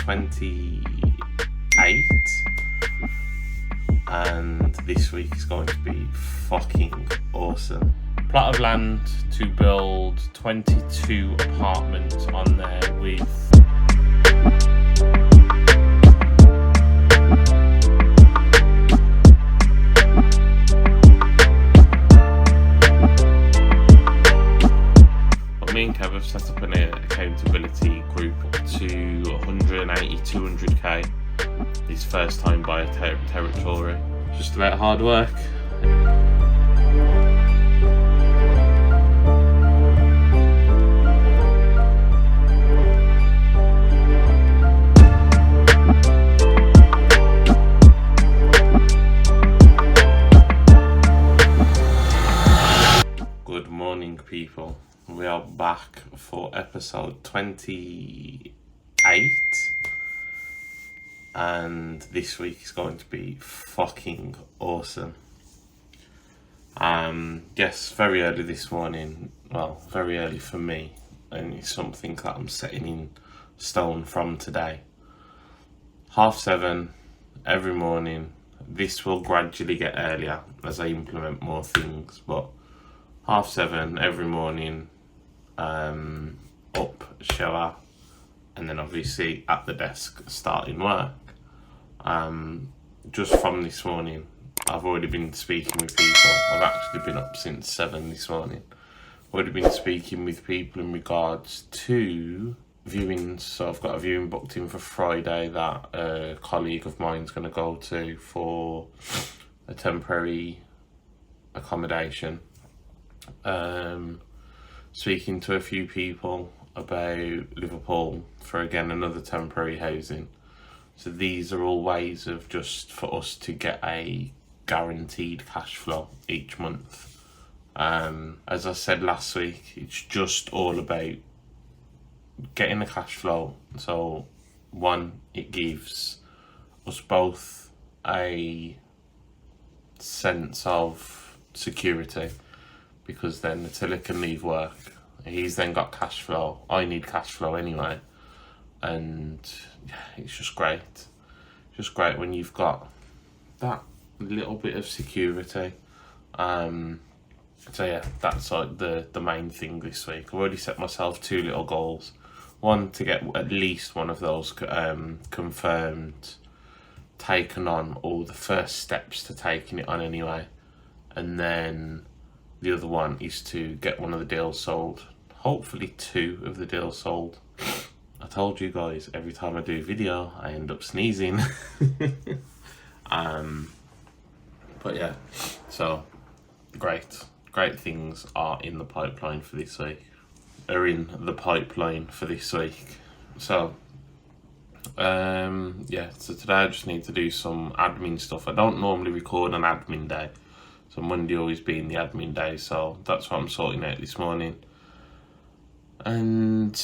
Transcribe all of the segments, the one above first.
28, and this week is going to be fucking awesome. Plot of land to build 22 apartments on there with me and Kev have set up an accountability group to 180, 200k. His first time buyer territory. Just about hard work. Good morning, people. We are back for episode 28, and this week is going to be fucking awesome. Yes, very early this morning, well, very early for me, and it's something that I'm setting in stone from today. 7:30 every morning. This will gradually get earlier as I implement more things, but 7:30 every morning, up, shower, and then obviously at the desk starting work. Just from this morning, I've already been speaking with people. I've actually been up since 7 this morning. Already been speaking with people in regards to viewings. So I've got a viewing booked in for Friday that a colleague of mine's going to go to for a temporary accommodation. Speaking to a few people about Liverpool for, again, another temporary housing. So these are all ways of just for us to get a guaranteed cash flow each month. As I said last week, it's just all about getting the cash flow. So one, it gives us both a sense of security, because then Attila can leave work. He's then got cash flow. I need cash flow anyway. And yeah, it's just great. Just great when you've got that little bit of security. So yeah, that's like the main thing this week. I've already set myself 2 little goals. One, to get at least one of those confirmed, taken on, or the first steps to taking it on anyway. And then the other one is to get one of the deals sold. Hopefully 2 of the deals sold. I told you guys, every time I do a video, I end up sneezing. But yeah, so great things are in the pipeline for this week. So, yeah, so today I just need to do some admin stuff. I don't normally record on admin day. So Monday always being the admin day, so that's what I'm sorting out this morning. And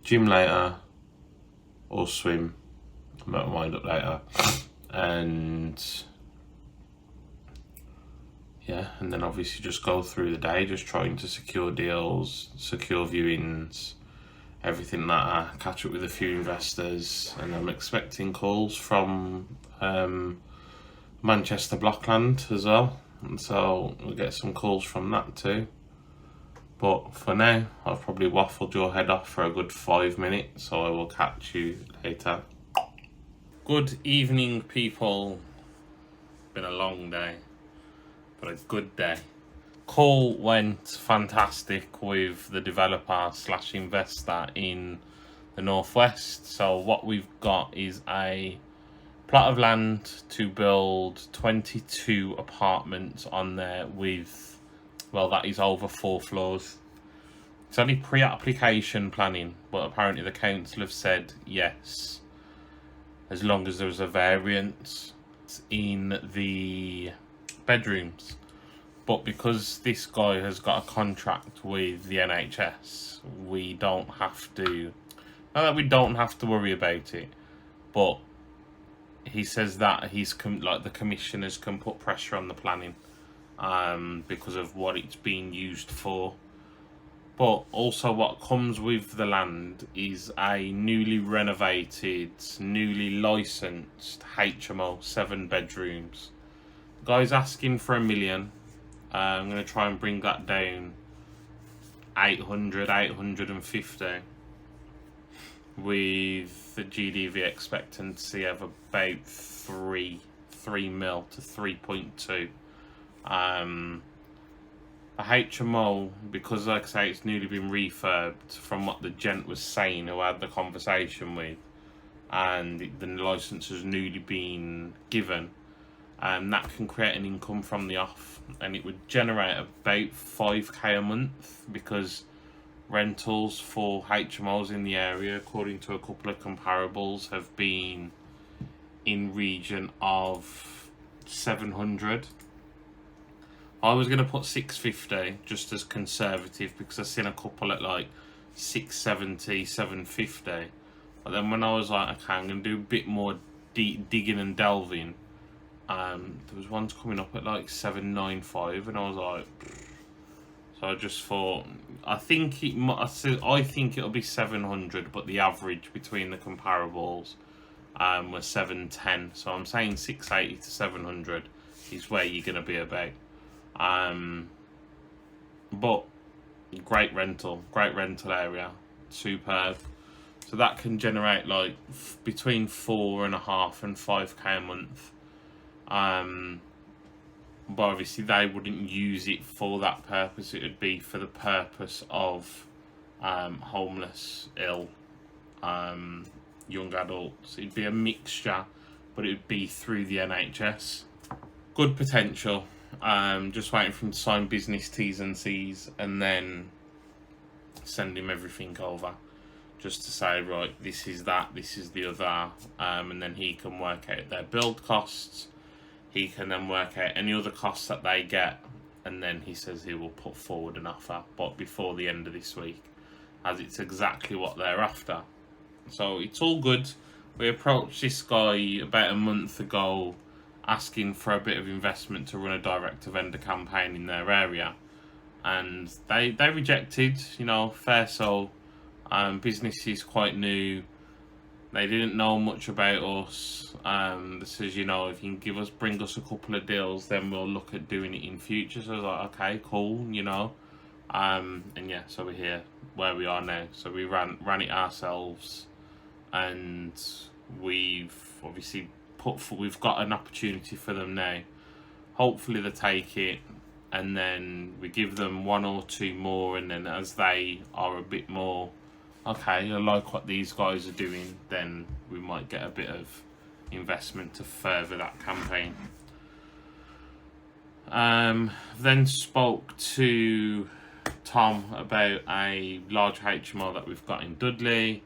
gym later, or swim. I might wind up later. And yeah, and then obviously just go through the day, just trying to secure deals, secure viewings, everything like that. Catch up with a few investors, and I'm expecting calls from Manchester Blockland as well, and so we'll get some calls from that too. But for now, I've probably waffled your head off for a good 5 minutes, so I will catch you later. Good evening, people. Been a long day, but a good day. Call went fantastic with the developer / investor in the northwest. So what we've got is a plot of land to build 22 apartments on there with, well, that is over 4 floors. It's only pre-application planning, but apparently the council have said yes, as long as there's a variance in the bedrooms. But because this guy has got a contract with the NHS, we don't have to, not that we don't have to worry about it, but he says that the commissioners can put pressure on the planning because of what it's being used for. But also what comes with the land is a newly renovated, newly licensed HMO, 7 bedrooms. The guy's asking for $1 million. I'm going to try and bring that down 850, with the GDV expectancy of about 3 mil to 3.2. A HMO, because like I say, it's newly been refurbed, from what the gent was saying who I had the conversation with, and the license has newly been given, and that can create an income from the off, and it would generate about 5k a month, because rentals for HMOs in the area, according to a couple of comparables, have been in region of 700. I was going to put 650 just as conservative, because I've seen a couple at like 670, 750. But then when I was like, okay, I'm going to do a bit more digging and delving, there was ones coming up at like 795, and I was like, pfft. So I just thought, I think it'll be 700, but the average between the comparables was 710. So I'm saying 680 to 700 is where you're going to be about. But great rental area, superb. So that can generate like between 4.5 and 5k a month. But obviously they wouldn't use it for that purpose. It would be for the purpose of homeless, ill, young adults. It'd be a mixture, but it would be through the NHS. Good potential. Just waiting for him to sign business T's and C's, and then send him everything over, just to say, right, this is that, this is the other, and then he can work out their build costs. He can then work out any other costs that they get, and then he says he will put forward an offer, but before the end of this week, as it's exactly what they're after. So it's all good. We approached this guy about a month ago, asking for a bit of investment to run a direct-to-vendor campaign in their area, and they rejected. Fair so. Business is quite new. They didn't know much about us. They says, if you can bring us a couple of deals, then we'll look at doing it in future. So I was like, okay, cool, and yeah, so we're here where we are now. So we ran it ourselves, and we've obviously we've got an opportunity for them now. Hopefully they take it, and then we give them 1 or 2 more, and then as they are a bit more, okay, I like what these guys are doing, then we might get a bit of investment to further that campaign. Then spoke to Tom about a large HMO that we've got in Dudley.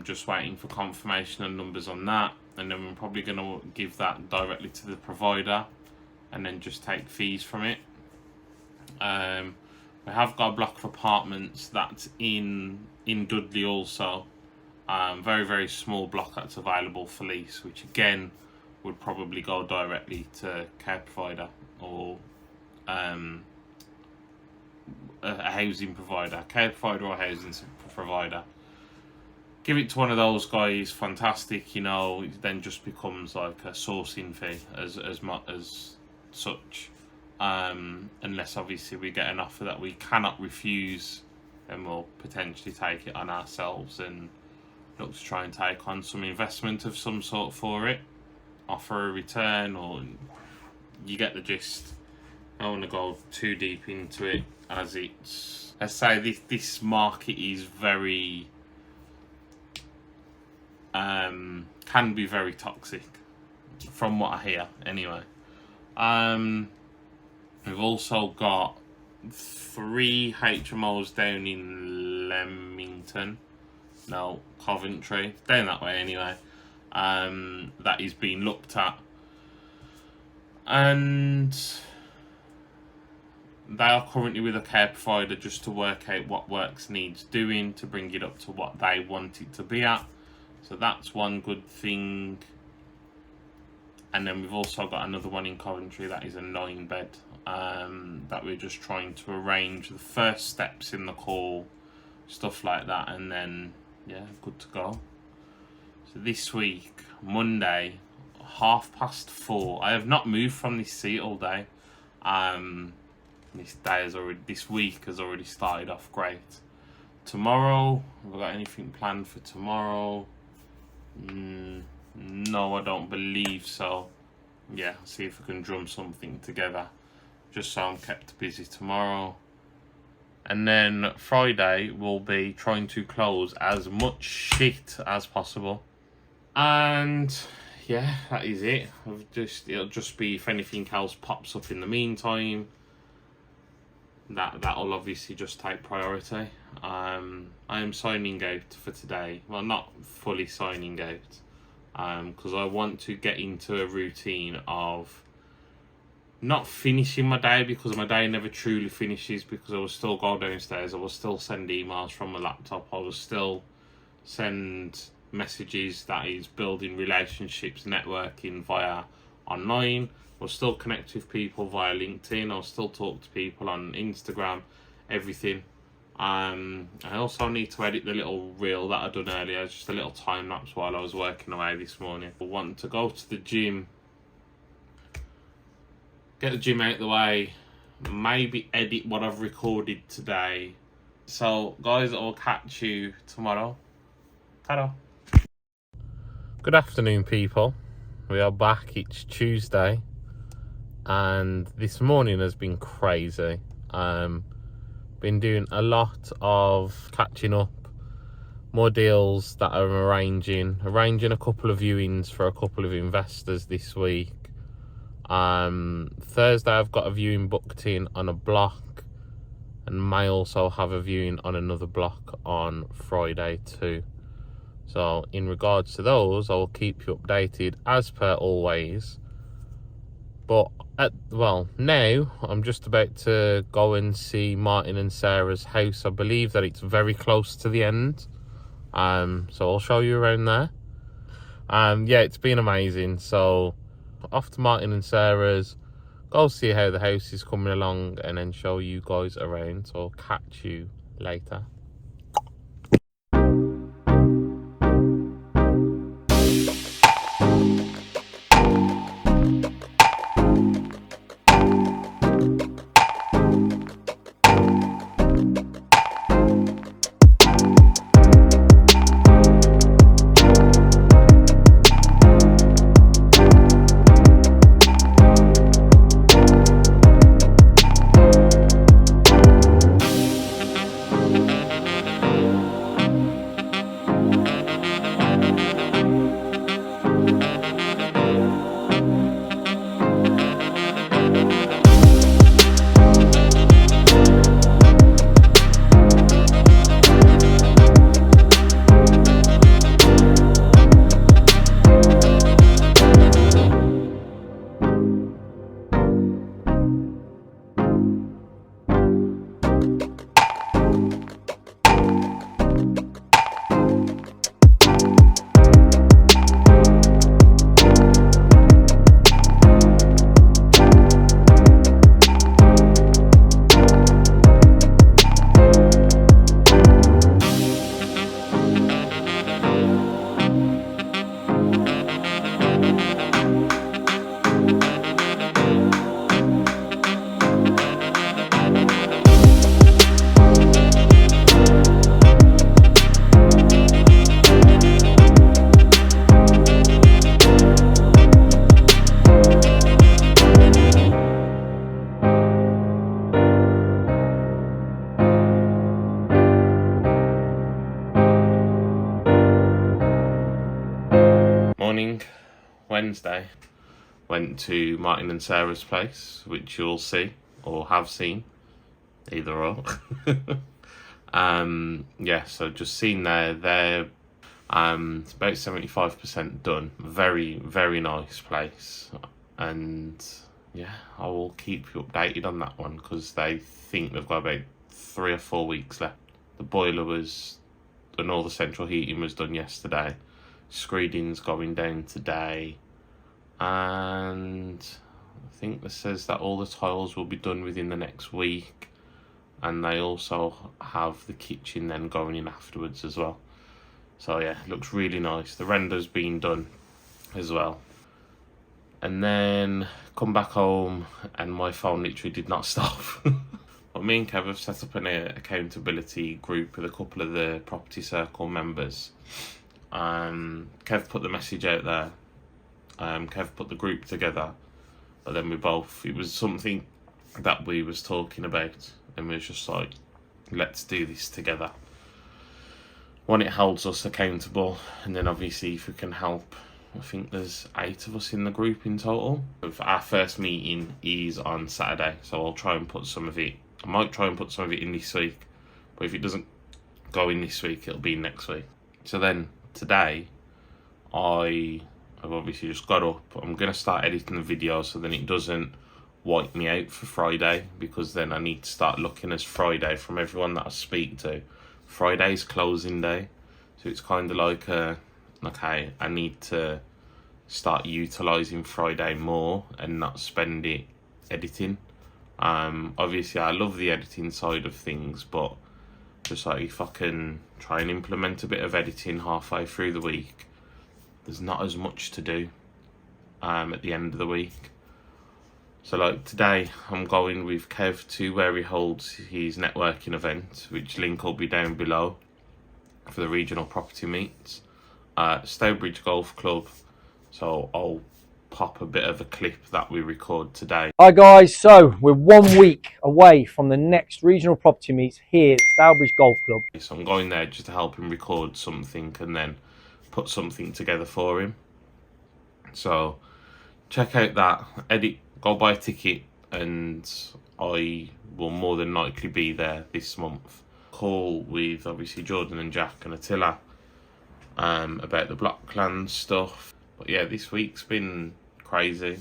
Just waiting for confirmation and numbers on that, and then we're probably going to give that directly to the provider and then just take fees from it. We have got a block of apartments that's in Dudley also. Very, very small block that's available for lease, which again would probably go directly to care provider or a housing provider, care provider or housing provider. Give it to one of those guys, fantastic. It then just becomes like a sourcing fee as such. Unless obviously we get an offer that we cannot refuse, then we'll potentially take it on ourselves and look to try and take on some investment of some sort for it, offer a return, or you get the gist. I don't want to go too deep into it, as it's, let's say this market is very can be very toxic, from what I hear anyway. We've also got 3 HMOs down in Coventry, down that way anyway, that is being looked at, and they are currently with a care provider just to work out what works needs doing to bring it up to what they want it to be at. So that's one good thing. And then we've also got another one in Coventry that is a 9-bed that we're just trying to arrange the first steps in the call, stuff like that, and then yeah, good to go. So this week, Monday, 4:30. I have not moved from this seat all day. This week has already started off great. Tomorrow, have I got anything planned for tomorrow? No, I don't believe so. Yeah, see if I can drum something together, just so I'm kept busy tomorrow. And then Friday we'll be trying to close as much shit as possible. And yeah, that is it. It'll just be if anything else pops up in the meantime, that'll obviously just take priority. I am signing out for today. Well, not fully signing out, because I want to get into a routine of not finishing my day, because my day never truly finishes, because I will still go downstairs, I will still send emails from my laptop, I will still send messages, that is building relationships, networking via online. I'll still connect with people via LinkedIn, I'll still talk to people on Instagram, everything. I also need to edit the little reel that I done earlier, just a little time lapse while I was working away this morning. I want to go to the gym, get the gym out of the way, maybe edit what I've recorded today. So guys, I'll catch you tomorrow. Ta-da. Good afternoon, people. We are back. It's Tuesday, and this morning has been crazy. Been doing a lot of catching up, more deals that I'm arranging a couple of viewings for a couple of investors this week. Thursday I've got a viewing booked in on a block, and may also have a viewing on another block on Friday too. So in regards to those, I will keep you updated as per always. But now I'm just about to go and see Martin and Sarah's house. I believe that it's very close to the end. So I'll show you around there. Yeah, it's been amazing. So off to Martin and Sarah's, go see how the house is coming along, and then show you guys around. So I'll catch you later. Morning, Wednesday, went to Martin and Sarah's place, which you'll see or have seen, either or. Yeah, so just seen they're it's about 75% done. Very, very nice place, and yeah, I will keep you updated on that one, because they think they've got about 3 or 4 weeks left. The boiler was, and all the central heating was done yesterday. Screeding's going down today. and I think this says that all the tiles will be done within the next week, and they also have the kitchen then going in afterwards as well. So yeah, it looks really nice. The render's been done as well. And then come back home and my phone literally did not stop. But me and Kev have set up an accountability group with a couple of the Property Circle members. Kev put the message out there. Kev put the group together. But then it was something that we was talking about. And we was just like, let's do this together. One, it holds us accountable. And then obviously if we can help, I think there's 8 of us in the group in total. Our first meeting is on Saturday, so I'll try and put some of it. I might try and put some of it in this week, but if it doesn't go in this week, it'll be next week. So then today, I've obviously just got up. I'm going to start editing the video so then it doesn't wipe me out for Friday, because then I need to start looking as Friday from everyone that I speak to. Friday's closing day, so it's kind of like okay, I need to start utilising Friday more and not spend it editing. Obviously I love the editing side of things, but just like if I can try and implement a bit of editing halfway through the week, there's not as much to do at the end of the week. So like today I'm going with Kev to where he holds his networking event, which link will be down below for the regional property meets. Stowbridge Golf Club, so I'll pop a bit of a clip that we record today. Hi guys, so we're 1 week away from the next regional property meets here at Stowbridge Golf Club. So I'm going there just to help him record something and then put something together for him. So check out that, edit, go buy a ticket, and I will more than likely be there this month. Call with obviously Jordan and Jack and Attila about the blockland stuff. But yeah, this week's been crazy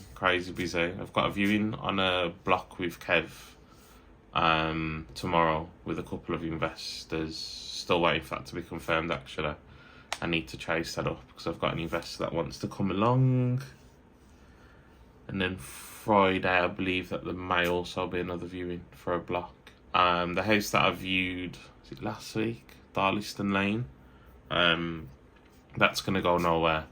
busy. I've got a viewing on a block with Kev tomorrow with a couple of investors. Still waiting for that to be confirmed actually. I need to chase that up because I've got an investor that wants to come along. And then Friday I believe that there may also be another viewing for a block. The house that I viewed, was it last week? Darliston Lane. That's going to go nowhere.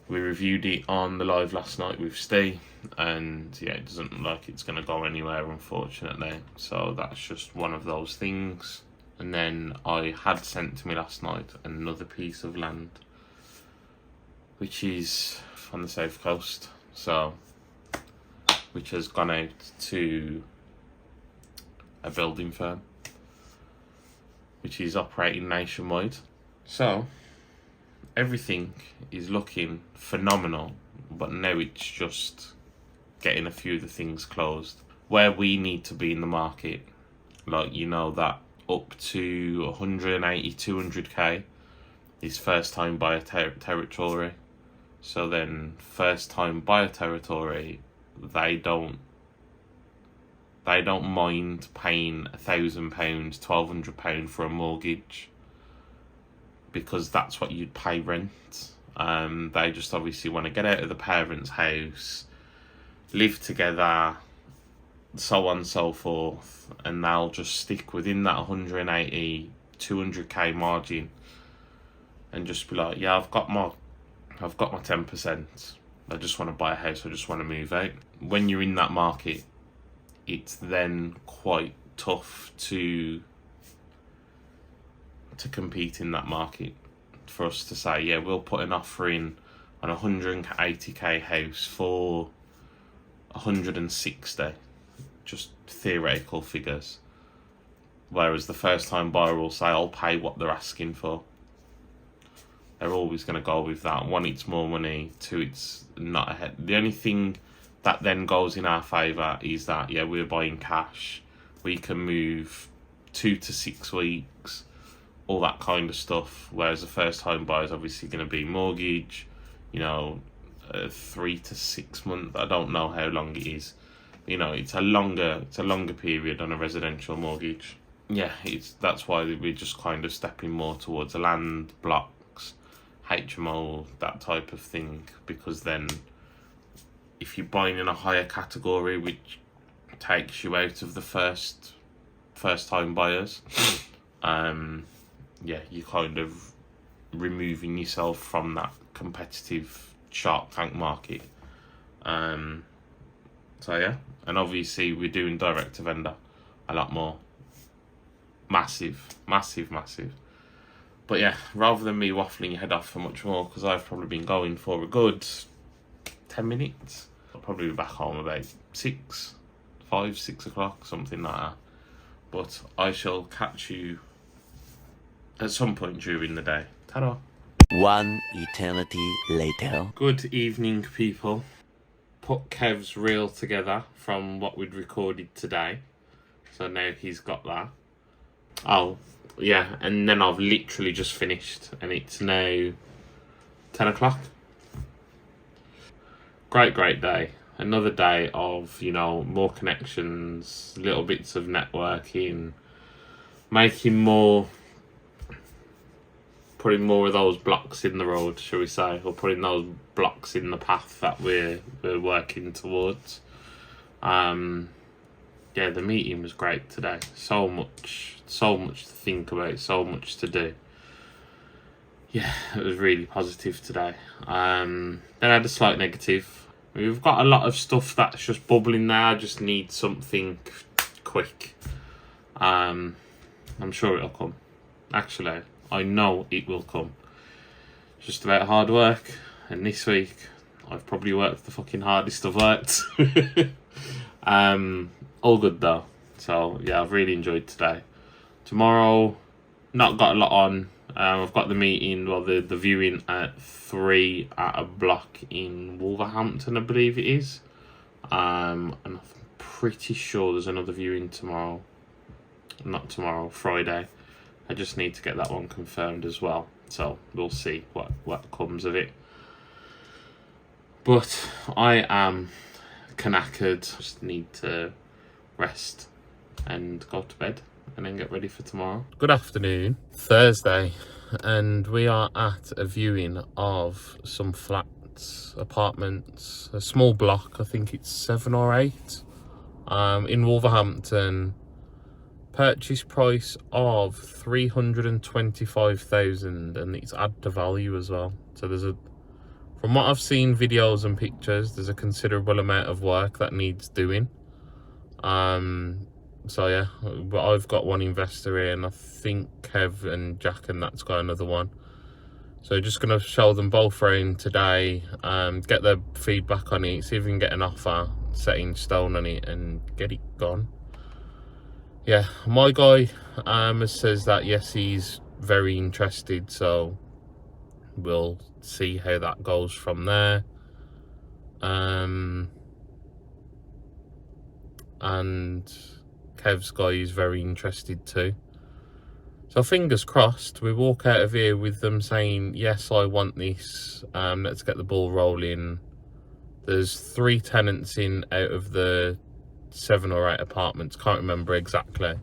We reviewed it on the live last night with Steve, and yeah, it doesn't look like it's going to go anywhere, unfortunately. So that's just one of those things. And then I had sent to me last night another piece of land, which is on the south coast, so which has gone out to a building firm, which is operating nationwide. So everything is looking phenomenal, but now it's just getting a few of the things closed. Where we need to be in the market, like that up to 180, 200k is first time buyer territory. So then first time buyer territory, they don't mind paying £1,000, £1,200 for a mortgage, because that's what you'd pay rent. They just obviously want to get out of the parents' house, live together, so on and so forth, and they'll just stick within that 180, 200k margin and just be like, yeah, I've got my 10%. I just want to buy a house, I just want to move out. When you're in that market, it's then quite tough to compete in that market. For us to say, yeah, we'll put an offer in on a 180k house for 160, just theoretical figures. Whereas the first time buyer will say, I'll pay what they're asking for. They're always going to go with that. One, it's more money. Two, it's not ahead. The only thing that then goes in our favour is that, yeah, we're buying cash. We can move 2 to 6 weeks, all that kind of stuff. Whereas the first home buyer is obviously going to be mortgage, 3 to 6 months. I don't know how long it is. It's a longer period on a residential mortgage. Yeah, that's why we're just kind of stepping more towards land, blocks, HMO, that type of thing, because then if you're buying in a higher category, which takes you out of the first time buyers, yeah, you're kind of removing yourself from that competitive Shark Tank market. So yeah, and obviously we're doing direct to vendor a lot more. Massive. But yeah, rather than me waffling your head off for much more, because I've probably been going for a good 10 minutes. I'll probably be back home about 6 o'clock, something like that. But I shall catch you at some point during the day. Ta-da. One eternity later. Good evening, people. Put Kev's reel together from what we'd recorded today. So now he's got that. Oh, yeah, and then I've literally just finished, and it's now 10 o'clock. Great day. Another day of, you know, more connections, little bits of networking, putting more of those blocks in the road, shall we say, or putting those blocks in the path that we're working towards. Yeah, the meeting was great today. So much to think about, so much to do. Yeah, it was really positive today. Then I had a slight negative. We've got a lot of stuff that's just bubbling there. I just need something quick. I'm sure it'll come. Actually, I know it will come. It's just about hard work. And this week, I've probably worked the fucking hardest I've worked. All good though. So yeah, I've really enjoyed today. Tomorrow, not got a lot on. I've got the meeting, well, the viewing at 3 at a block in Wolverhampton, I believe it is. And I'm pretty sure there's another viewing tomorrow. Not tomorrow, Friday. I just need to get that one confirmed as well. So we'll see what comes of it. But I am knackered. Just need to rest and go to bed and then get ready for tomorrow. Good afternoon, Thursday, and we are at a viewing of some flats, apartments, a small block, I think it's 7 or 8, in Wolverhampton. Purchase price of 325,000, and it's add to value as well. So from what I've seen videos and pictures, there's a considerable amount of work that needs doing. So yeah, but I've got one investor here, and I think Kev and Jack and that's got another one. So just gonna show them both around today, get their feedback on it, see if we can get an offer set in stone on it and get it gone. Yeah, my guy says that yes, he's very interested, so we'll see how that goes from there. And Kev's guy is very interested too. So fingers crossed, we walk out of here with them saying, yes, I want this, let's get the ball rolling. There's 3 tenants in out of the 7 or 8 apartments, can't remember exactly.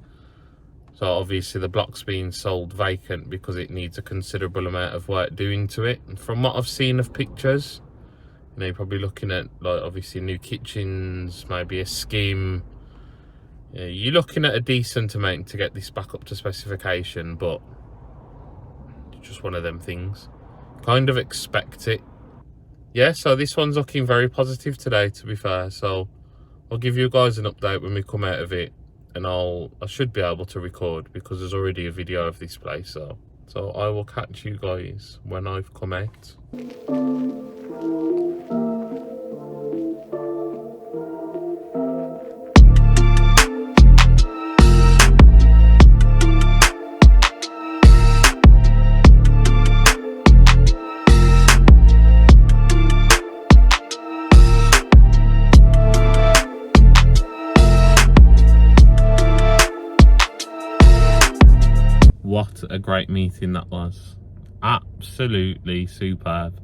So obviously the block's being sold vacant because it needs a considerable amount of work doing to it. And from what I've seen of pictures, you know, you're probably looking at, like, obviously new kitchens, maybe a skim. Yeah, you're looking at a decent amount to get this back up to specification, but it's just one of them things. Kind of expect it. Yeah, so this one's looking very positive today, to be fair. So I'll give you guys an update when we come out of it, and I should be able to record because there's already a video of this place. So I will catch you guys when I've come out. What a great meeting that was. Absolutely superb.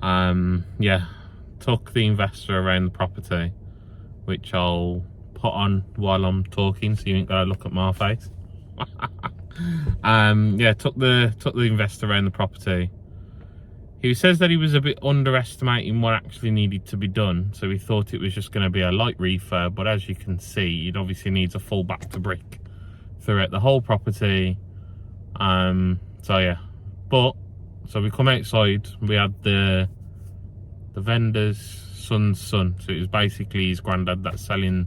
Yeah, took the investor around the property, which I'll put on while I'm talking so you ain't gotta look at my face. Yeah, took the investor around the property, He says that he was a bit underestimating what actually needed to be done, so he thought it was just going to be a light refurb, but as you can see, it obviously needs a full back to brick throughout the whole property. So yeah, so we come outside, we had the vendor's son's son, so it was basically his granddad that's selling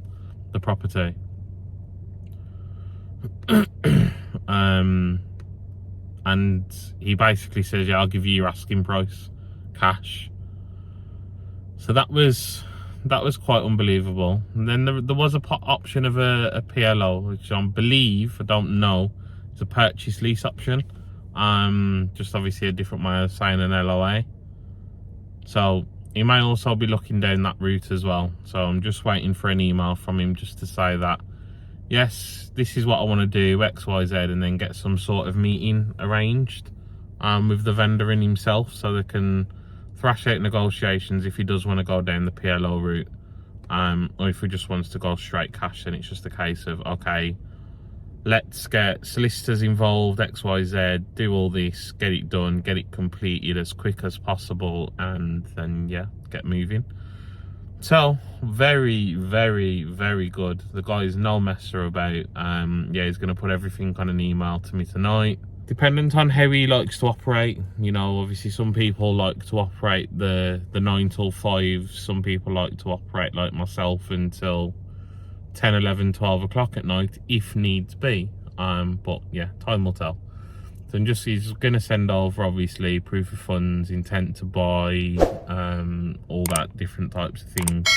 the property. And he basically says, yeah, I'll give you your asking price cash. So that was quite unbelievable. And then there was a option of a PLO, which I believe, I don't know, it's a purchase lease option. Just obviously a different way of saying an LOA. So he may also be looking down that route as well. So I'm just waiting for an email from him just to say that, yes, this is what I want to do, X, Y, Z, and then get some sort of meeting arranged with the vendor and himself, so they can thrash out negotiations if he does want to go down the PLO route, or if he just wants to go straight cash. Then it's just a case of, okay, let's get solicitors involved, X, Y, Z, do all this, get it done, get it completed as quick as possible, and then yeah, get moving. So very, very, very good. The guy's no messer about. Yeah, he's going to put everything on an email to me tonight, dependent on how he likes to operate. You know, obviously some people like to operate the 9 till 5, some people like to operate like myself until 10, 11, 12 o'clock at night if needs be. But yeah, time will tell. So he's going to send over obviously proof of funds, intent to buy, all that different types of things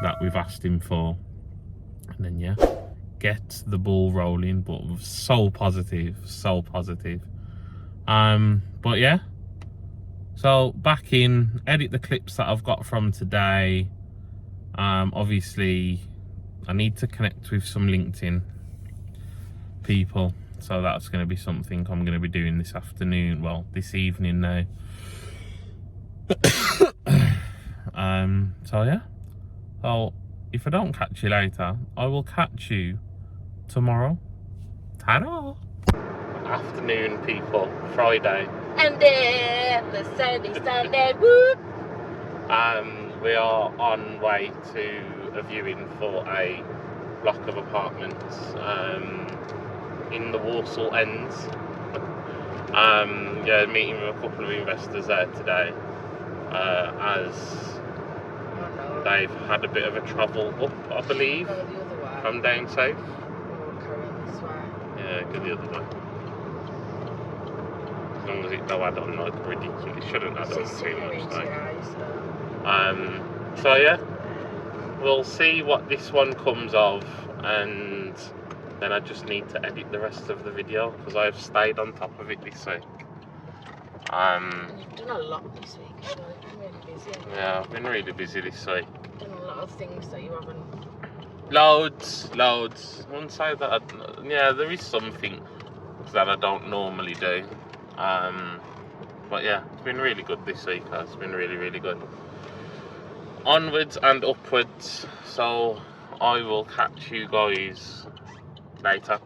that we've asked him for, and then yeah, get the ball rolling. But so positive, so positive. But yeah, so back in, edit the clips that I've got from today. Obviously I need to connect with some LinkedIn people, so that's going to be something I'm going to be doing this afternoon, well, this evening now. So yeah, so if I don't catch you later, I will catch you tomorrow. Ta-da! Afternoon, people, Friday. And then the Sunday, whoop. We are on way to a viewing for a block of apartments in the Walsall ends. Yeah, meeting with a couple of investors there today, as they've had a bit of a travel up, I believe, from down south. Yeah, go the other way. As long as it don't add on like ridiculous, it shouldn't add on too much though. So yeah, we'll see what this one comes of, and then I just need to edit the rest of the video because I've stayed on top of it this week. You've done a lot this week, so you've been really busy. Yeah, I've been really busy this week. Done a lot of things that you haven't. Loads. I wouldn't say that. Yeah, there is some things that I don't normally do. But yeah, it's been really good this week. It's been really, really good. Onwards and upwards. So I will catch you guys later.